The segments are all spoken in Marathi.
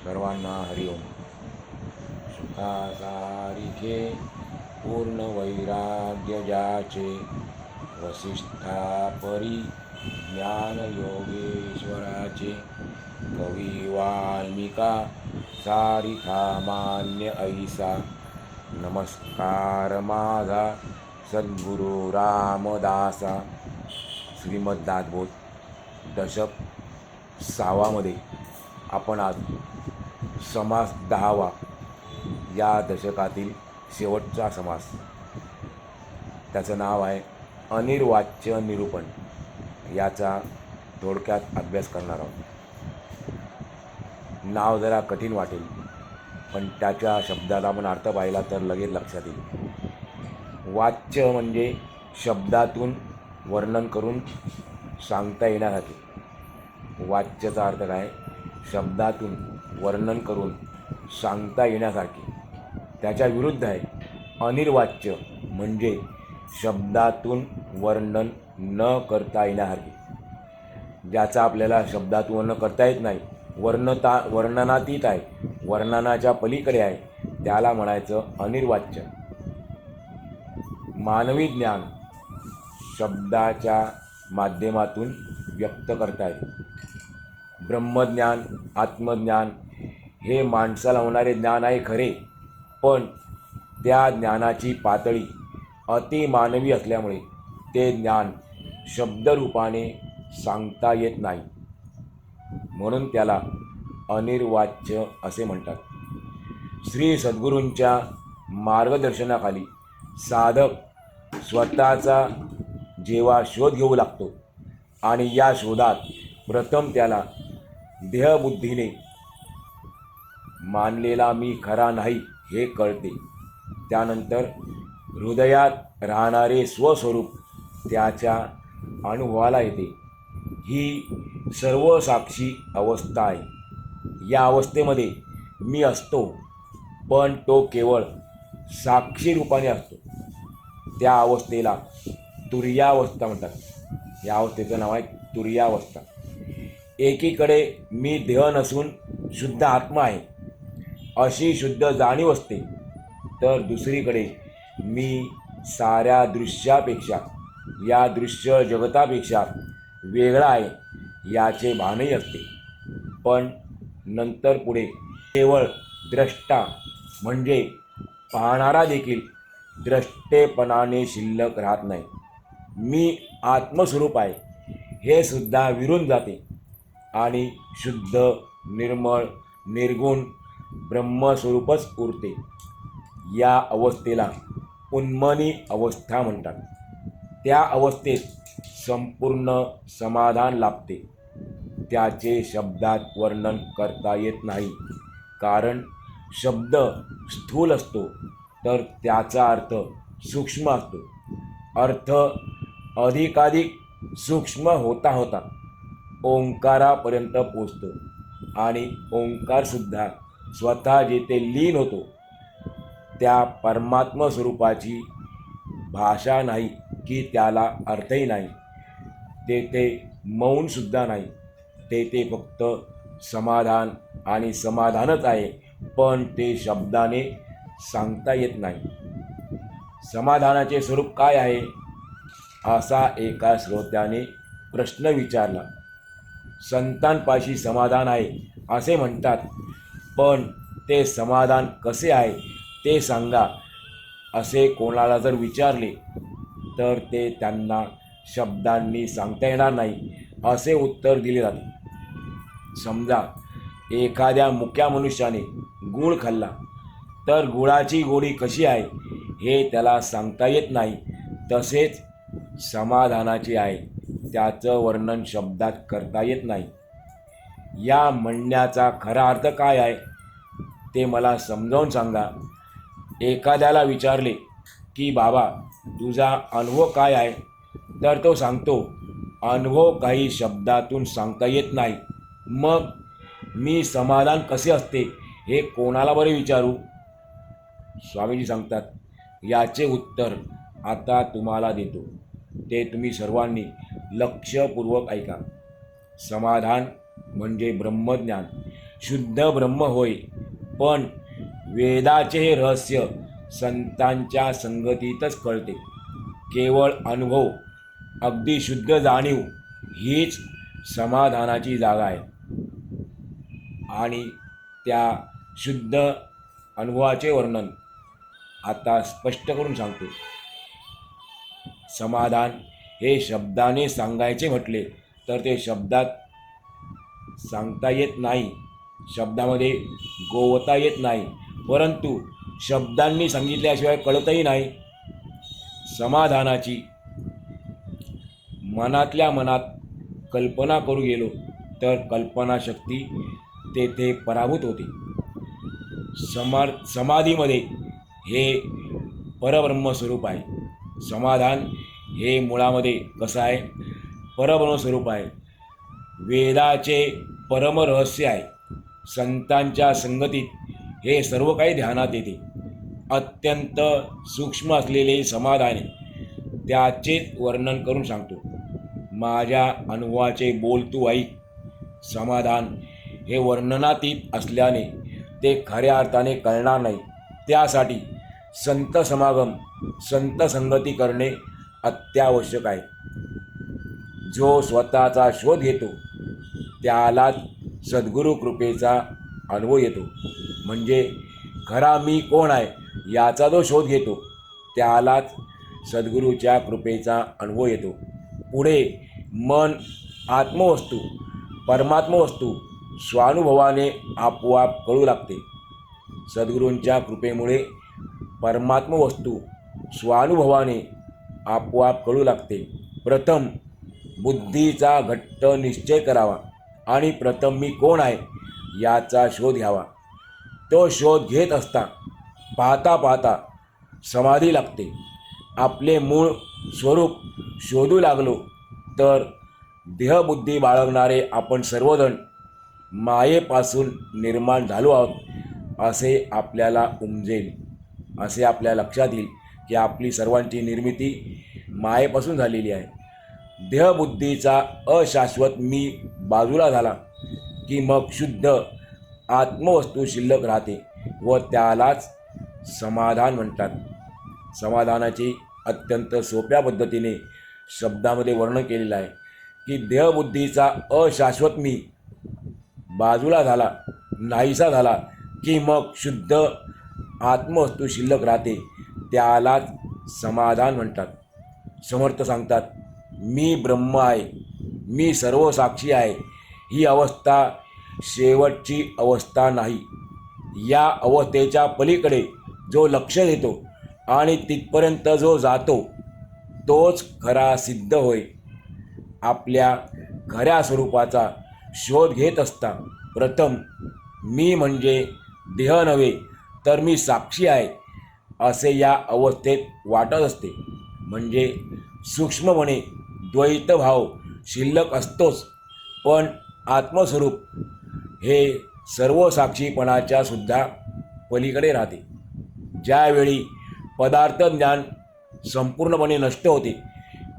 सर्वांना हरिओम. सुखासारिखे पूर्ण वैराग्य ज्याचे, वसिष्ठा परी ज्ञान योगेश्वराचे. कवी वाल्मिका सारिखा मान्य ऐसा, नमस्कार माझा सद्गुरु रामदासा. श्रीमद्भागवत दशक 6मध्ये आपण आज समास 10वा, या दशकातील शेवटचा समास, त्याचं नाव आहे अनिर्वाच्य निरूपण. याचा थोडक्यात अभ्यास करणार आहोत. नाव जरा कठीण वाटेल, पण त्याच्या शब्दाचा आपण अर्थ पाहिला तर लगेच लक्षात येईल. वाच्य म्हणजे शब्दातून वर्णन करून सांगता येण्यासाठी. वाच्यचा अर्थ काय? शब्दातून वर्णन करून सांगता येण्यासारखे. त्याच्या विरुद्ध आहे अनिर्वाच्य, म्हणजे शब्दातून वर्णन न करता येण्यासारखे. ज्याचा आपल्याला शब्दातून वर्णन करता येत नाही, वर्णनातीत आहे, वर्णनाच्या पलीकडे आहे, त्याला म्हणायचं अनिर्वाच्य. मानवी ज्ञान शब्दाच्या माध्यमातून व्यक्त करता येते. ब्रह्मज्ञान, आत्मज्ञान हे माणसाला होणारे ज्ञान आहे खरे, पण त्या ज्ञानाची पातळी अतिमानवी असल्यामुळे ते ज्ञान शब्दरूपाने सांगता येत नाही, म्हणून त्याला अनिर्वाच्य असे म्हणतात. श्री सद्गुरूंच्या मार्गदर्शनाखाली साधक स्वतःचा जेव्हा शोध घेऊ लागतो आणि या शोधात प्रथम त्याला देहबुद्धीने मानलेला मी खरा नाही हे कळते, त्यानंतर हृदयात राहणारे स्वस्वरूप त्याच्या अनुभवाला येते. ही सर्वसाक्षी अवस्था आहे. या अवस्थेमध्ये मी असतो, पण तो केवळ साक्षी रूपाने असतो. त्या अवस्थेला तुर्यावस्था म्हणतात. या अवस्थेचं नाव आहे तुर्यावस्था. एकीकडे मी देह नसून शुद्ध आत्मा आहे अशी शुद्ध जाणीव असते, तर दुसरीकडे मी साऱ्या दृश्यापेक्षा, या दृश्य जगतापेक्षा वेगळा आहे याचे भानही असते. पण नंतर पुढे केवळ द्रष्टा म्हणजे पाहणारा देखील द्रष्टेपणाने शिल्लक राहत नाही. मी आत्मस्वरूप आहे हे सुद्धा विरून जाते आणि शुद्ध, निर्मळ, निर्गुण ब्रह्मस्वरूपच उरते. या अवस्थेला उन्मनी अवस्था म्हणतात. त्या अवस्थेत संपूर्ण समाधान लाभते. त्याचे शब्दात वर्णन करता येत नाही, कारण शब्द स्थूल असतो तर त्याचा अर्थ सूक्ष्म असतो. अर्थ अधिकाधिक सूक्ष्म होता होता ओंकारापर्यंत पोचतो आणि ओंकारसुद्धा स्वतः जेथे लीन होतो त्या परमात्म स्वरूपाची भाषा नाही की त्याला अर्थही नाही. तेथे मौनसुद्धा नाही. तेथे फक्त समाधान आणि समाधानच आहे, पण ते शब्दाने सांगता येत नाही. समाधानाचे स्वरूप काय आहे असा एका श्रोत्याने प्रश्न विचारला. संतांपाशी समाधान आहे असे म्हणतात, पण ते समाधान कसे आहे ते सांगा असे कोणाला जर विचारले तर ते त्यांना शब्दांनी सांगता येणार नाही असे उत्तर दिले जाते. समजा एखाद्या मुक्या मनुष्याने गूळ खाल्ला तर गुळाची गोडी कशी आहे हे त्याला सांगता येत नाही. तसेच समाधानाचे आहे, त्याचं वर्णन शब्दात करता येत नाही. या म्हणण्याचा खरा अर्थ काय आहे ते मला समजावून सांगा. एखाद्याला विचारले की बाबा तुझा अनुभव काय आहे, तर तो सांगतो अनुभव काही शब्दातून सांगता येत नाही. मग मी समाधान कसे असते हे कोणाला बरे विचारू? स्वामीजी सांगतात, याचे उत्तर आता तुम्हाला देतो, ते तुम्ही सर्वांनी लक्षपूर्वक ऐका. समाधान म्हणजे ब्रह्मज्ञान, शुद्ध ब्रह्म होय. पण वेदाचे हे रहस्य संतांच्या संगतीतच कळते. केवळ अनुभव, अगदी शुद्ध जाणीव हीच समाधानाची जागा आहे. आणि त्या शुद्ध अनुभवाचे वर्णन आता स्पष्ट करून सांगतो. समाधान हे शब्दाने सांगायचे म्हटले तर ते शब्दात सांगता येत नाही, शब्दामध्ये गोवता येत नाही, परंतु शब्दांनी सांगितल्याशिवाय कळतही नाही. समाधानाची मनातल्या मनात कल्पना करू गेलो तर कल्पनाशक्ती तेथे पराभूत होते. समाधीमध्ये हे परब्रह्मस्वरूप आहे. समाधान हे मुळामध्ये कसं आहे? परब्रह्मस्वरूप आहे. वेदाचे परमरहस्य आहे. संतांच्या संगतीत हे सर्व काही ध्यानात येते. अत्यंत सूक्ष्म असलेले समाधान त्याचेच वर्णन करून सांगतो. माझ्या अनुभवाचे बोल तू ऐक. समाधान हे वर्णनातीत असल्याने ते खऱ्या अर्थाने कळणार नाही. त्यासाठी संत समागम, संत संगती करणे अत्यावश्यक आहे. जो स्वतःचा शोध घेतो त्यालाच सद्गुरू कृपेचा अनुभव येतो. म्हणजे खरा मी कोण आहे याचा जो शोध घेतो त्यालाच सद्गुरूच्या कृपेचा अनुभव येतो. पुढे मन आत्मवस्तू, परमात्मवस्तू स्वानुभवाने आपोआप कळू लागते. सद्गुरूंच्या कृपेमुळे परमात्मवस्तू स्वानुभवाने आपोआप कळू लागते. प्रथम बुद्धीचा घट्ट निश्चय करावा आणि प्रथम मी कोण आहे याचा शोध घ्यावा. तो शोध घेत असता पाहता पाहता समाधी लागते. आपले मूळ स्वरूप शोधू लागलो तर देहबुद्धी बाळगणारे आपण सर्वजण मायेपासून निर्माण झालो आहोत असे आपल्याला उमजेल. असे आपल्या लक्षात येईल की आपली सर्वांची निर्मिती मायेपासून झालेली आहे. देहबुद्धीचा अशाश्वत मी बाजूला झाला की मग शुद्ध आत्मवस्तू शिल्लक राहते व त्यालाच समाधान म्हणतात. समाधानाची अत्यंत सोप्या पद्धतीने शब्दामध्ये वर्णन केलेलं आहे की देहबुद्धीचा अशाश्वत मी बाजूला झाला, नाहीसा झाला की मग शुद्ध आत्मवस्तू शिल्लक राहते, त्यालाच समाधान म्हणतात. समर्थ सांगतात, मी ब्रह्म आहे, मी सर्व साक्षी आहे. ही अवस्था शेवटची अवस्था नाही. या अवस्थेच्या पलीकडे जो लक्ष देतो आणि तिथपर्यंत जो जातो तोच खरा सिद्ध होय. आपल्या खऱ्या स्वरूपाचा शोध घेत असता प्रथम मी म्हणजे देह नव्हे तर मी साक्षी आहे असे या अवस्थेत वाटत असते. म्हणजे सूक्ष्मपणे द्वैतभाव शिल्लक असतोच, पण आत्मस्वरूप हे सर्व साक्षीपणाच्या सुद्धा पलीकडे राहते. ज्यावेळी पदार्थ ज्ञान संपूर्णपणे नष्ट होते,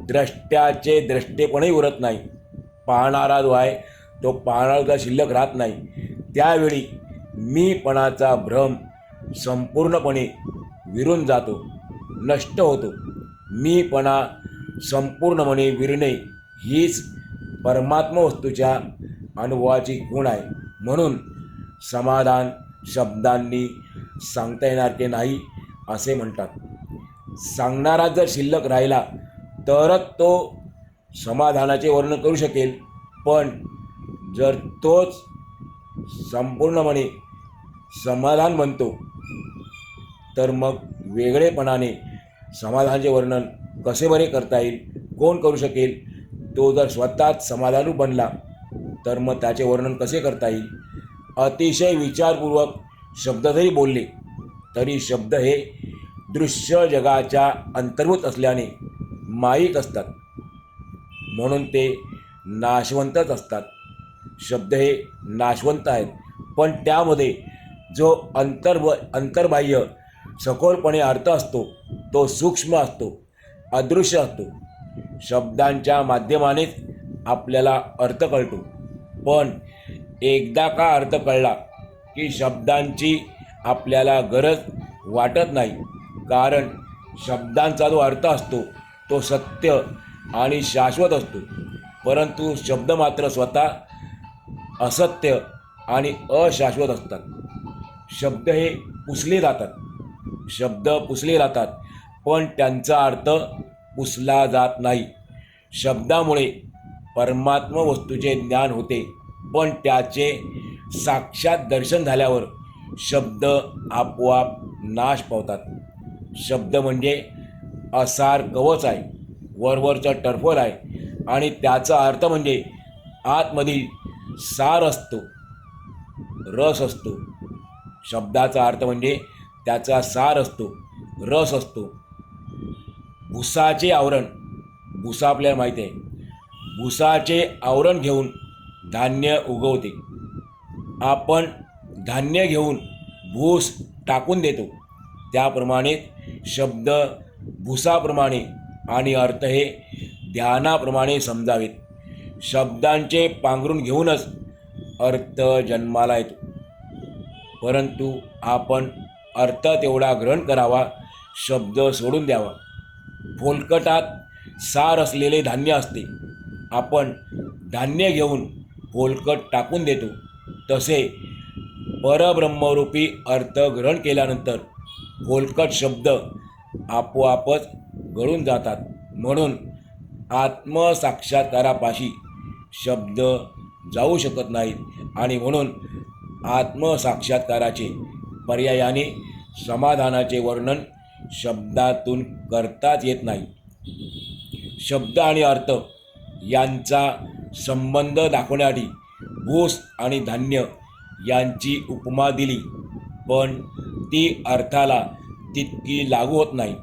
द्रष्ट्याचे द्रष्टेपणही उरत नाही, पाहणारा जो आहे तो पाहणारा शिल्लक राहत नाही, त्यावेळी मीपणाचा भ्रम संपूर्णपणे विरून जातो, नष्ट होतो. मीपणा संपूर्णपणे विरणे हीच परमात्म वस्तूच्या अनुभवाची गुण आहे. म्हणून समाधान शब्दांनी सांगता येणार की नाही असे म्हणतात. सांगणारा जर शिल्लक राहिला तरच तो समाधानाचे वर्णन करू शकेल, पण जर तोच संपूर्णपणे समाधान बनतो तर मग वेगळेपणाने समाधानाचे वर्णन कसे बरे करता येईल, कोण करू शकेल? तो जर स्वतःच समाधानू बनला तर मग त्याचे वर्णन कसे करता येईल? अतिशय विचारपूर्वक शब्द जरी बोलले तरी शब्द हे दृश्य जगाच्या अंतर्भूत असल्याने माईक असतात, म्हणून ते नाशवंतच असतात. शब्द हे नाशवंत आहेत, पण त्यामध्ये जो अंतर्बाह्य सखोलपणे अर्थ असतो तो सूक्ष्म असतो, अदृश्य असतो. शब्दांच्या माध्यमानेच आपल्याला अर्थ कळतो, पण एकदा का अर्थ कळला की शब्दांची आपल्याला गरज वाटत नाही, कारण शब्दांचा जो अर्थ असतो तो सत्य आणि शाश्वत असतो. परंतु शब्द मात्र स्वतः असत्य आणि अशाश्वत असतात. शब्द हे पुसले जातात, पण त्यांचा अर्थ पुसला जात नाही. शब्दामुळे परमात्म वस्तूचे ज्ञान होते, पण त्याचे साक्षात दर्शन झाल्यावर शब्द आपोआप नाश पावतात. शब्द म्हणजे असार कवच आहे, वरवरचं टर्फल आहे, आणि त्याचा अर्थ म्हणजे आतमधील सार असतो, रस असतो. शब्दाचा अर्थ म्हणजे त्याचा सार असतो, रस असतो. भुसाचे आवरण, भुसा आपल्याला माहिती आहे, भुसाचे आवरण घेऊन धान्य उगवते. आपण धान्य घेऊन भूस टाकून देतो, त्याप्रमाणे शब्द भुसाप्रमाणे आणि अर्थ हे ध्यानाप्रमाणे समजावेत. शब्दांचे पांघरून घेऊनच अर्थ जन्माला येतो, परंतु आपण अर्थ तेवढा ग्रहण करावा, शब्द सोडून द्यावा. फोलकटात सार असलेले धान्य असते, आपण धान्य घेऊन फोलकट टाकून देतो. तसे परब्रह्मरूपी अर्थ ग्रहण केल्यानंतर फोलकट शब्द आपोआपच गळून जातात. म्हणून आत्मसाक्षात्कारापाशी शब्द जाऊ शकत नाहीत, आणि म्हणून आत्मसाक्षात्काराचे पर्यायाने समाधानाचे वर्णन शब्दातून करताच येत नाही. शब्द आणि अर्थ यांचा संबंध दाखवण्यासाठी भूस आणि धान्य यांची उपमा दिली, पण ती अर्थाला तितकी लागू होत नाही,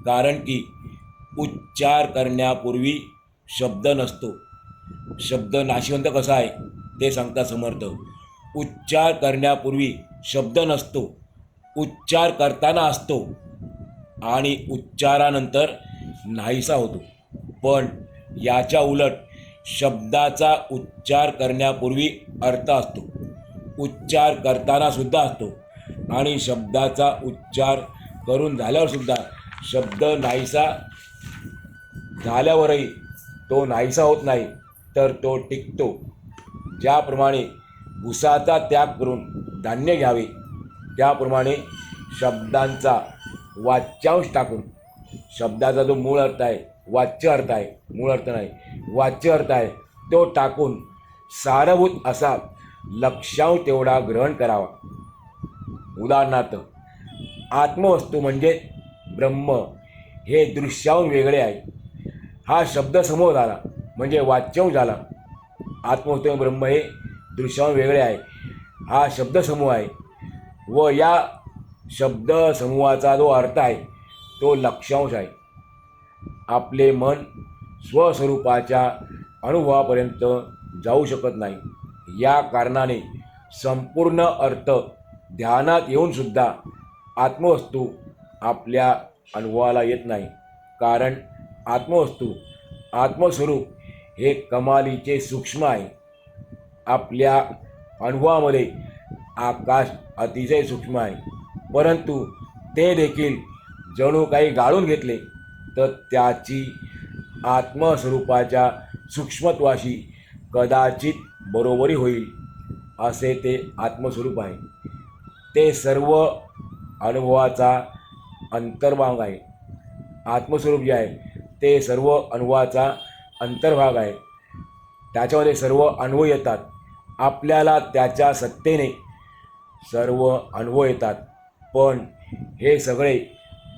कारण की उच्चार करण्यापूर्वी शब्द नसतो. शब्द नाशिवंत कसा आहे ते सांगता समर्थ. उच्चार करण्यापूर्वी शब्द नसतो, उच्चार करताना असतो आणि उच्चारानंतर नाहीसा होतो. पण याच्या उलट शब्दाचा उच्चार करण्यापूर्वी अर्थ असतो, उच्चार करताना सुद्धा असतो, आणि शब्दाचा उच्चार करून झाल्यावर सुद्धा शब्द नाहीसा झाल्यावरही तो नाहीसा होत नाही, तर तो टिकतो. ज्याप्रमाणे भुसाचा त्याग करून धान्य घ्यावे, त्याप्रमाणे शब्दांचा वाच्यांश टाकून, शब्दाचा जो मूळ अर्थ आहे, वाच्य अर्थ आहे, मूळ अर्थ नाही, वाच्य अर्थ आहे, तो टाकून सारभूत असा लक्ष्यांश तेवढा ग्रहण करावा. उदाहरणार्थ, आत्मवस्तू म्हणजे ब्रह्म हे दृश्यांश वेगळे आहे. हा शब्द समूह झाला म्हणजे वाच्यांश झाला. आत्मवस्तू ब्रह्म हे दृश्यांश वेगळे आहे, हा शब्दसमूह आहे, व या शब्दसमूहाचा जो अर्थ आहे तो लक्ष्यांश आहे. आपले मन स्वस्वरूपाच्या अनुभवापर्यंत जाऊ शकत नाही. या कारणाने संपूर्ण अर्थ ध्यानात येऊनसुद्धा आत्मवस्तू आपल्या अनुभवाला येत नाही, कारण आत्मवस्तू, आत्मस्वरूप हे कमालीचे सूक्ष्म आहे. आपल्या अनुभवामध्ये आकाश अतिशय सूक्ष्म आहे, परंतु ते देखील जणू काही गाळून घेतले तर त्याची आत्मस्वरूपाच्या सूक्ष्मत्वाशी कदाचित बरोबरी होईल. असे ते आत्मस्वरूप आहे. ते सर्व अनुभवाचा अंतर्भाग आहे. आत्मस्वरूप जे आहे ते सर्व अनुभवाचा अंतर्भाग आहे. त्याच्यामध्ये सर्व अनुभव येतात. आपल्याला त्याच्या सत्तेने सर्व अनुभव येतात, पण हे सगळे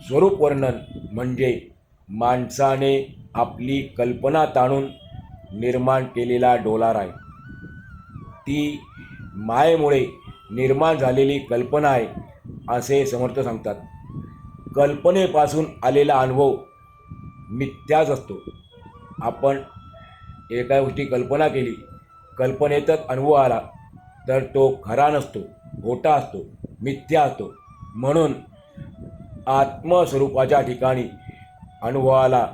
स्वरूप वर्णन म्हणजे माणसाने आपली कल्पना ताणून निर्माण केलेला डोलार आहे. ती मायेमुळे निर्माण झालेली कल्पना आहे असे समर्थ सांगतात. कल्पनेपासून आलेला अनुभव मिथ्याच असतो. आपण एका गोष्टी कल्पना केली, कल्पनेतच अनुभव आला तर तो खरा नसतो, खोटा असतो, मिथ्या असतो. म्हणून आत्मस्वरूपाच्या ठिकाणी अनुभवाला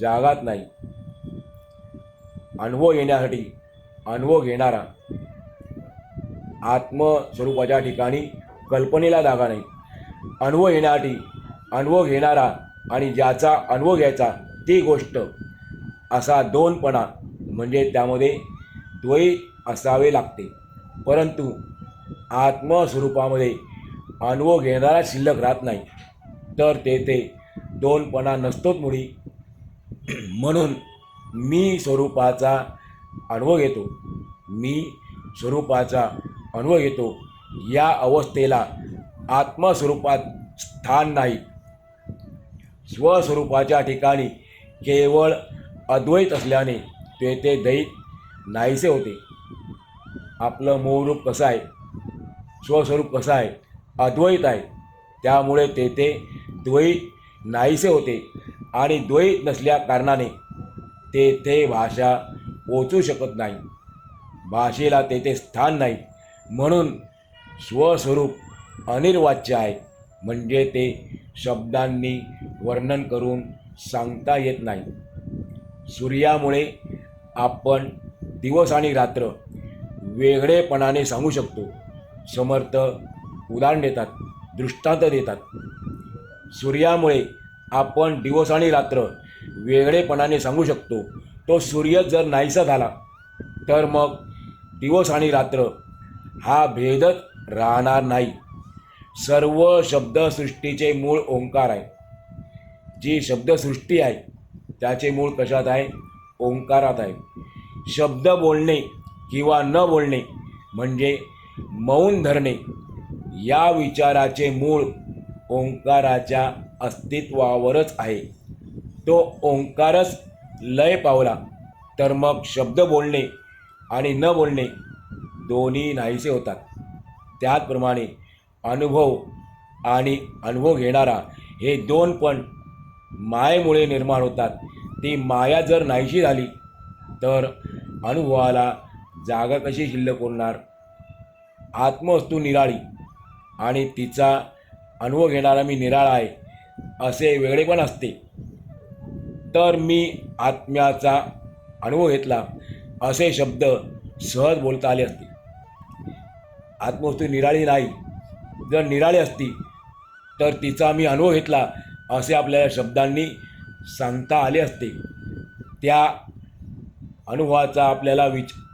जागाच नाही. अनुभव येण्यासाठी अनुभव घेणारा आत्मस्वरूपाच्या ठिकाणी कल्पनेला जागा नाही. अनुभव घेणारा आणि ज्याचा अनुभव घ्यायचा ती गोष्ट असा दोनपणा म्हणजे त्यामध्ये द्वैत असावे लागते. परंतु आत्मस्वरूपामध्ये अनुभव घेणारा शिल्लक राहत नाही, तर तेथे दोनपणा नसतोच मुळी. म्हणून मी स्वरूपाचा अनुभव घेतो या अवस्थेला आत्मस्वरूपात स्थान नाही. स्वस्वरूपाच्या ठिकाणी केवळ अद्वैत असल्याने तेथे द्वैत नाहीसे होते. आपलं मूळ रूप कसं आहे, स्वस्वरूप कसं आहे, अद्वैत आहे. त्यामुळे तेथे द्वैत नाहीसे होते आणि द्वैत नसल्या कारणाने तेथे भाषा पोचू शकत नाही. भाषेला तेथे स्थान नाही. म्हणून स्वस्वरूप अनिर्वाच्य आहे, म्हणजे ते शब्दांनी वर्णन करून सांगता येत नाही. सूर्यामुळे आपण दिवस आणि रात्र वेगळेपणाने सांगू शकतो. समर्थ उदाहरण देतात, दृष्टांत देतात. सूर्यामुळे आपण दिवस आणि रात्र वेगळेपणाने सांगू शकतो. तो सूर्य जर नाहीसा झाला तर मग दिवस आणि रात्र हा भेदच राहणार नाही. सर्व शब्दसृष्टीचे मूळ ओंकार आहे. जी शब्दसृष्टी आहे त्याचे मूळ कशात आहे? ओंकारात आहे. शब्द बोलणे किंवा न बोलणे म्हणजे मौन धरणे या विचाराचे मूळ ओंकाराच्या अस्तित्वावरच आहे. तो ओंकारच लय पावला तर मग शब्द बोलणे आणि न बोलणे दोन्ही नाहीसे होतात. त्याचप्रमाणे अनुभव आणि अनुभव घेणारा हे दोन पण मायेमुळे निर्माण होतात. ती माया जर नाहीशी झाली तर अनुभवाला जागा कशी शिल्लक होणार? आत्मवस्तू निराळी आणि तिचा अनुभव घेणारा मी निराळा आहे असे वेगळेपण असते. तर मी आत्म्याचा अनुभव घेतला असे शब्द सहज बोलता आले असते. आत्मवस्तू निराळी नाही. जर निराळी असती तर तिचा मी अनुभव घेतला असे आपल्याला शब्दांनी सांगता आले असते. त्या अनुभवाचा आपल्याला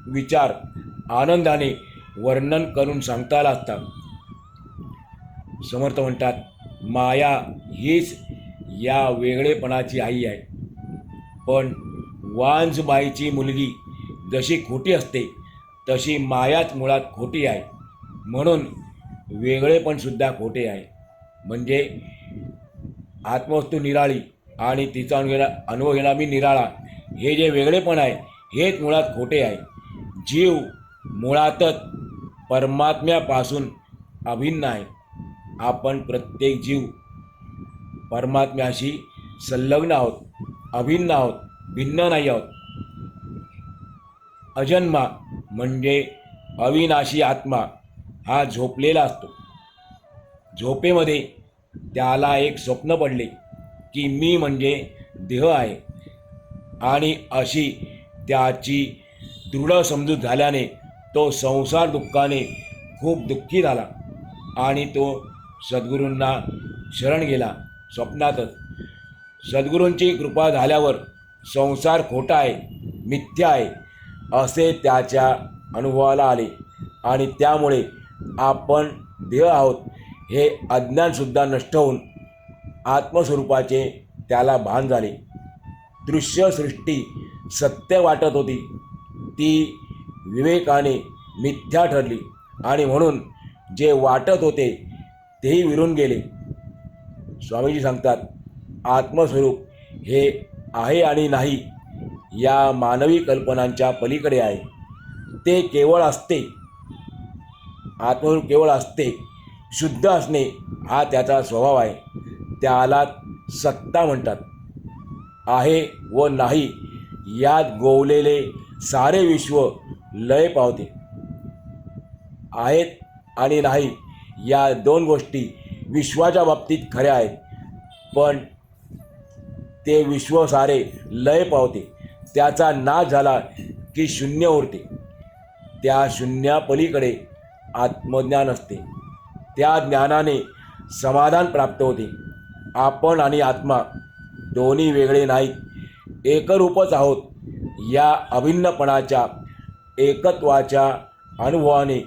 विचार आनंदाने वर्णन करून सांगता आला असता. समर्थ म्हणतात, माया हीच या वेगळेपणाची आई आहे. पण वांजबाईची मुलगी जशी खोटी असते तशी मायाच मुळात खोटी आहे. म्हणून वेगळेपणसुद्धा खोटे आहे. म्हणजे आत्मवस्तू निराळी आणि तिचा अनुभव घेणा मी निराळा हे जे वेगळेपण आहे हेच मुळात खोटे आहे. जीव मुळातच परमात्म्यापासून अभिन्न आहे. आपण प्रत्येक जीव परमात्म्याशी संलग्न आहोत, अभिन्न आहोत, भिन्न नाही आहोत. अजन्मा म्हणजे अविनाशी आत्मा हा झोपलेला असतो. झोपेमध्ये त्याला एक स्वप्न पडले की मी म्हणजे देह आहे आणि अशी त्याची दृढ समजूत झाल्याने तो संसार दुःखाने खूप दुःखी झाला आणि तो सद्गुरूंना शरण गेला स्वप्नातच. सद्गुरूंची कृपा झाल्यावर संसार खोटा आहे, मिथ्या आहे असे त्याच्या अनुभवाला आले आणि त्यामुळे आपण देह आहोत हे अज्ञानसुद्धा नष्ट होऊन आत्मस्वरूपाचे त्याला भान झाले. दृश्य सृष्टी सत्य वाटत होती ती विवेकाने मिथ्या ठरली आणि म्हणून जे वाटत होते तेही विरून गेले. स्वामीजी सांगतात, आत्मस्वरूप हे आहे आणि नाही या मानवी कल्पनांच्या पलीकडे आहे. ते केवळ असते. आत्मस्वरूप केवळ असते. शुद्ध असणे हा त्याचा स्वभाव आहे. त्याला सत्ता म्हणतात. आहे व नाही यात गोवलेले सारे विश्व लय पावते. आहेत आणि नाही या दोन गोष्टी विश्वाच्या बाबतीत खऱ्या आहेत, पण ते विश्व सारे लय पावते. त्याचा नाश झाला की शून्य उरते. त्या शून्यापलीकडे आत्मज्ञान असते. त्या ज्ञानाने समाधान प्राप्त होते. आपण आणि आत्मा दोन्ही वेगळे नाहीत, एकरूपच आहोत या अभिन्नपणाच्या एकत्वाच्या अनुभवाने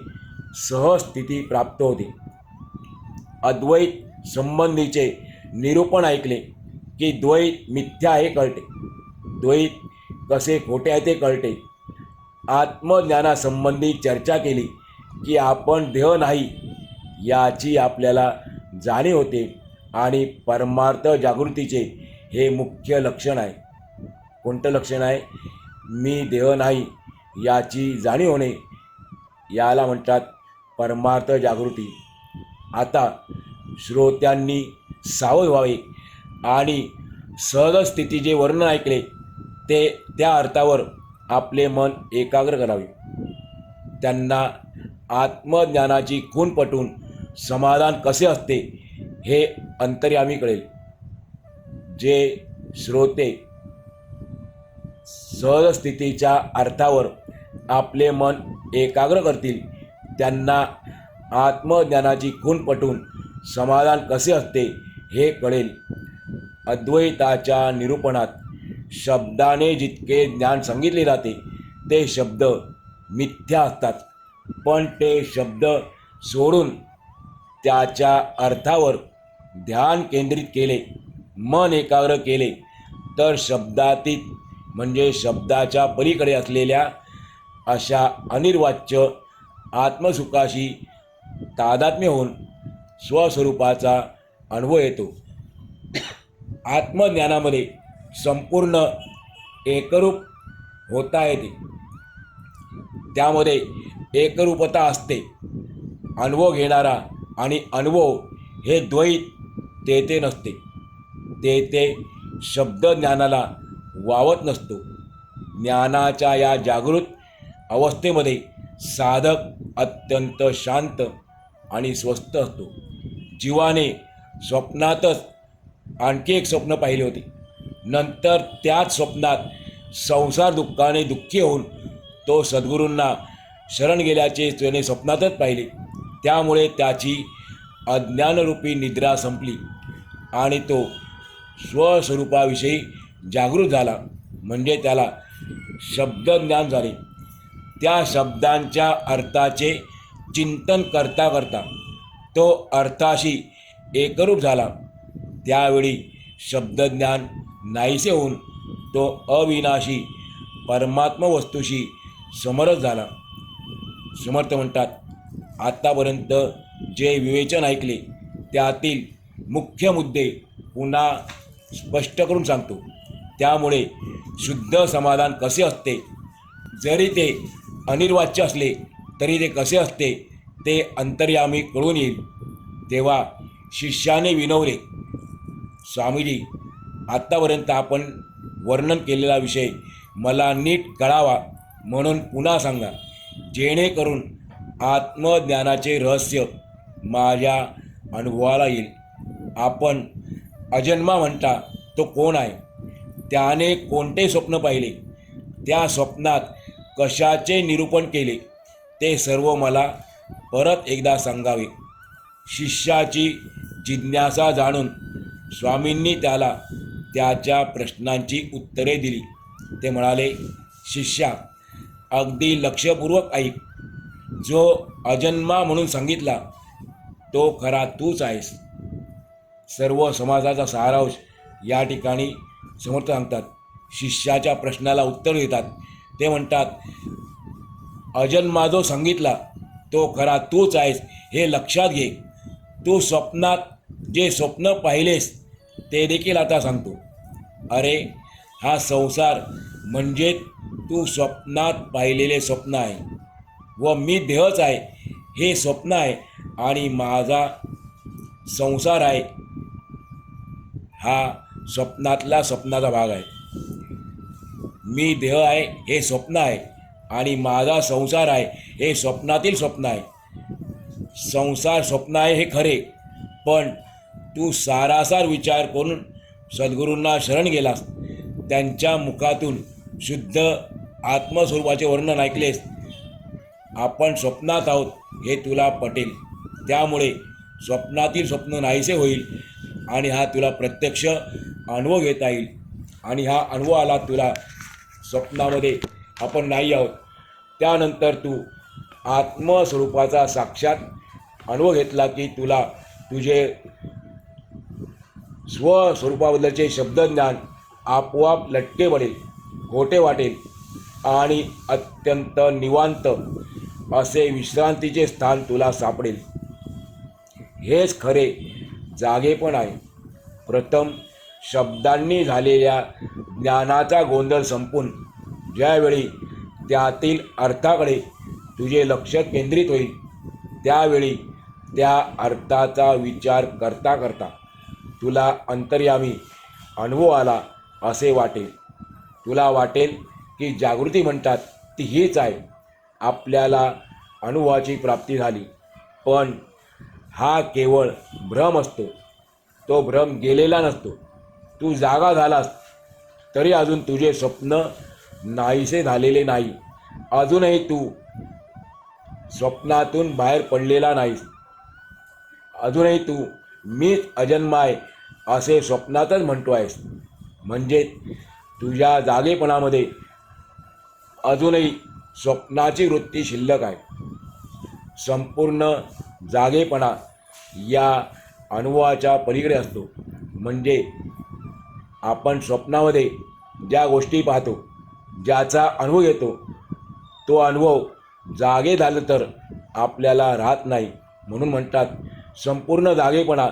सहज स्थिती प्राप्त होते. अद्वैत संबंधीचे निरूपण ऐकले की द्वैत मिथ्या हे कळते, द्वैत कसे खोटे आहे ते कळते. आत्मज्ञानासंबंधी चर्चा केली की आपण देह नाही याची आपल्याला जाणीव होते आणि परमार्थ जागृतीचे हे मुख्य लक्षण आहे. कोणतं लक्षण आहे? मी देह नाही याची जाणीव होणे, याला म्हणतात परमार्थ जागृती. आता श्रोत्यांनी सावध व्हावे आणि सहज स्थितीचे वर्णन ऐकले ते त्या अर्थावर आपले मन एकाग्र करावे. त्यांना आत्मज्ञानाची खूण पटून समाधान कसे असते हे अंतर्यामी कळेल. जे श्रोते सहज स्थितीच्या अर्थावर आपले मन एकाग्र करतील त्यांना आत्मज्ञानाची खूण पटून समाधान कसे असते हे कळेल. अद्वैताच्या निरूपणात शब्दाने जितके ज्ञान सांगितले जाते ते शब्द मिथ्या असतात, पण ते शब्द सोडून त्याच्या अर्थावर ध्यान केंद्रित केले, मन एकाग्र केले तर शब्दातीत म्हणजे शब्दाच्या पलीकडे असलेल्या अशा अनिर्वाच्य आत्मसुखाशी तादात्म्य होऊन स्वस्वरूपाचा अनुभव येतो. आत्मज्ञानामध्ये संपूर्ण एकरूप होता येते, त्यामध्ये एकरूपता असते. अनुभव घेणारा आणि अनुभव हे द्वैत तेथे नसते, तेथे शब्दज्ञानाला वावत नसतो. ज्ञानाच्या या जागृत अवस्थेमध्ये साधक अत्यंत शांत आणि स्वस्थ असतो. जीवाने स्वप्नातच आणखी एक स्वप्न पाहिले होते. नंतर त्याच स्वप्नात संसार दुःखाने दुःखी होऊन तो सद्गुरूंना शरण गेल्याचे त्याने स्वप्नातच पाहिले. त्यामुळे त्याची अज्ञानरूपी निद्रा संपली आणि तो स्वस्वरूपाविषयी जागृत झाला, म्हणजे त्याला शब्दज्ञान झाले. त्या शब्दांच्या अर्थाचे चिंतन करता करता तो अर्थाशी एकरूप झाला. त्यावेळी शब्दज्ञान नाहीसे होऊन तो अविनाशी परमात्म वस्तूशी समरस झाला. समर्थ म्हणतात, आतापर्यंत जे विवेचन ऐकले त्यातील मुख्य मुद्दे पुन्हा स्पष्ट करून सांगतो. त्यामुळे शुद्ध समाधान कसे असते, जरी ते अनिर्वाच्य असले तरी ते कसे असते ते अंतर्यामी कळून येईल. तेव्हा शिष्याने विनवले, स्वामीजी, आत्तापर्यंत आपण वर्णन केलेला विषय मला नीट कळावा म्हणून पुन्हा सांगा, जेणेकरून आत्मज्ञानाचे रहस्य माझ्या अनुभवाला येईल. आपण अजन्मा म्हणता तो कोण आहे? त्याने कोणते स्वप्न पाहिले? त्या स्वप्नात कशाचे निरूपण केले? ते सर्व मला परत एकदा सांगावे. शिष्याची जिज्ञासा जाणून स्वामींनी त्याला त्याच्या प्रश्नांची उत्तरे दिली. ते म्हणाले, शिष्या, अगदी लक्षपूर्वक ऐक. जो अजन्मा म्हणून सांगितला तो खरा तूच आहेस. सर्व समाजाचा सारांश या ठिकाणी समर्थ सांगतात. शिष्याच्या प्रश्नाला उत्तर देतात. ते म्हणतात, अजन्मा जो सांगितला तो खरा तूच आहेस हे लक्षात घे. तू स्वप्नात जे स्वप्न पाहिलेस ते देखील आता सांगतो. अरे, हा संसार म्हणजे तू स्वप्नात पाहिलेले स्वप्न आहे व मी देहच आहे हे स्वप्न आहे आणि माझा संसार आहे हा स्वप्नाचा भाग आहे. मी देह आहे हे स्वप्न आहे आणि माझा संसार आहे हे स्वप्नातील स्वप्न आहे. संसार स्वप्न आहे हे खरे, पण तू सारासार विचार करून सद्गुरूंना शरण गेलास, त्यांच्या मुखातून शुद्ध आत्मस्वरूपाचे वर्णन ऐकलेस. आपण स्वप्नात आहोत हे तुला पटेल. त्यामुळे स्वप्नातील स्वप्न नाहीसे होईल आणि हा तुला प्रत्यक्ष अनुभव घेता येईल. आणि हा अनुभव आला तुला स्वप्नामध्ये आपण नाही आहोत, त्यानंतर तू आत्मस्वरूपाचा साक्षात अनुभव घेतला की तुला तुझे स्वस्वरूपाबद्दलचे शब्दज्ञान आपोआप लटके पडेल, खोटे वाटेल आणि अत्यंत निवांत असे विश्रांतीचे स्थान तुला सापडेल. हेच खरे जागेपण आहे. प्रथम शब्दांनी झालेल्या ज्ञानाचा गोंधळ संपून ज्यावेळी त्यातील अर्थाकडे तुझे लक्ष केंद्रित होईल, त्यावेळी त्या अर्थाचा विचार करता करता तुला अंतर्यामी अनुभव आला असे वाटेल. तुला वाटेल की जागृती म्हणतात ती हीच आहे. आपल्याला अनुभवाची प्राप्ती झाली, पण हा केवळ भ्रम असतो. तो भ्रम गेलेला नसतो. तू जागा झालास तरी अजून तुझे स्वप्न नाहीसे झालेले नाही. अजूनही तू स्वप्नातून बाहेर पडलेला नाहीस. अजूनही तू मीच अजन्माय असे स्वप्नातच म्हणतो आहेस. म्हणजे तुझ्या जागेपणामध्ये अजूनही स्वप्नाची वृत्ती शिल्लक आहे. संपूर्ण जागेपणा या अनुभवाच्या पलीकडे असतो. म्हणजे आपण स्वप्नामध्ये ज्या गोष्टी पाहतो, ज्याचा अनुभव घेतो, तो अनुभव जागे झालं तर आपल्याला राहत नाही. म्हणून म्हणतात संपूर्ण जागेपणा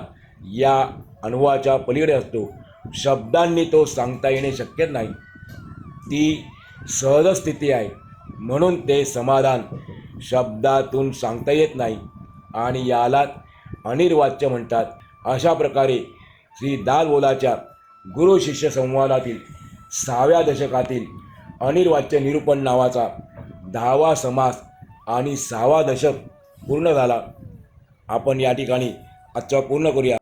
या अनुभवाच्या पलीकडे असतो. शब्दांनी तो सांगता येणे शक्यच नाही. ती सहज स्थिती आहे. म्हणून ते समाधान शब्दातून सांगता येत नाही आणि यालाच अनिर्वाच्य म्हणतात. अशा प्रकारे श्री दासबोधाच्या गुरु शिष्य संवादातील 6व्या दशकातील अनिर्वाच्य निरूपण नावाचा 10वा समास आणि 6वा दशक पूर्ण झाला. आपण या ठिकाणी आजचा पूर्ण करूया.